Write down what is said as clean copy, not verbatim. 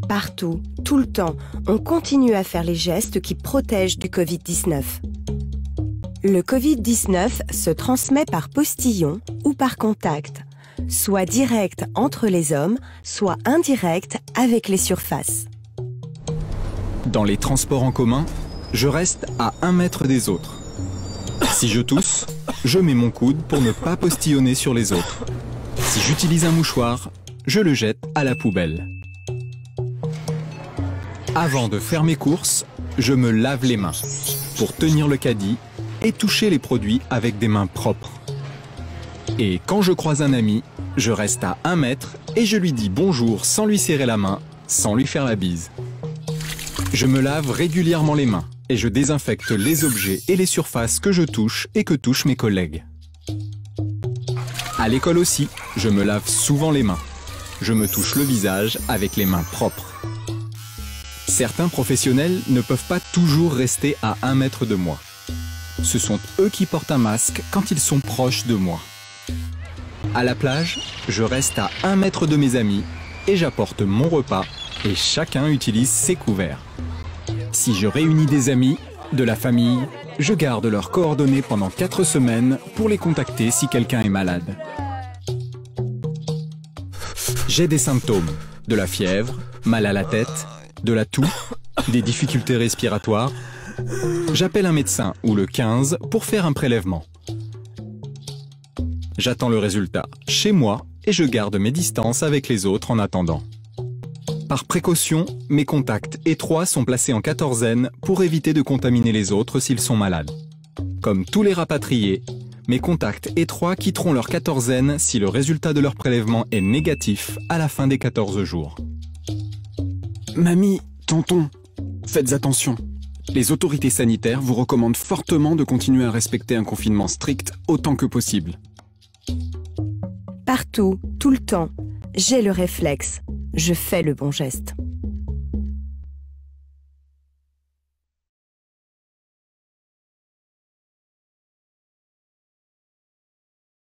Partout, tout le temps, on continue à faire les gestes qui protègent du Covid-19. Le Covid-19 se transmet par postillon ou par contact, soit direct entre les hommes, soit indirect avec les surfaces. Dans les transports en commun, je reste à 1 mètre des autres. Si je tousse, je mets mon coude pour ne pas postillonner sur les autres. Si j'utilise un mouchoir, je le jette à la poubelle. Avant de faire mes courses, je me lave les mains pour tenir le caddie et toucher les produits avec des mains propres. Et quand je croise un ami, je reste à 1 mètre et je lui dis bonjour sans lui serrer la main, sans lui faire la bise. Je me lave régulièrement les mains et je désinfecte les objets et les surfaces que je touche et que touchent mes collègues. À l'école aussi, je me lave souvent les mains. Je me touche le visage avec les mains propres. Certains professionnels ne peuvent pas toujours rester à 1 mètre de moi. Ce sont eux qui portent un masque quand ils sont proches de moi. À la plage, je reste à 1 mètre de mes amis et j'apporte mon repas et chacun utilise ses couverts. Si je réunis des amis, de la famille, je garde leurs coordonnées pendant 4 semaines pour les contacter si quelqu'un est malade. J'ai des symptômes, de la fièvre, mal à la tête, de la toux, des difficultés respiratoires. J'appelle un médecin ou le 15 pour faire un prélèvement. J'attends le résultat chez moi et je garde mes distances avec les autres en attendant. Par précaution, mes contacts étroits sont placés en quatorzaine pour éviter de contaminer les autres s'ils sont malades. Comme tous les rapatriés, mes contacts étroits quitteront leur quatorzaine si le résultat de leur prélèvement est négatif à la fin des 14 jours. Mamie, tonton, faites attention. Les autorités sanitaires vous recommandent fortement de continuer à respecter un confinement strict autant que possible. Partout, tout le temps, j'ai le réflexe. Je fais le bon geste.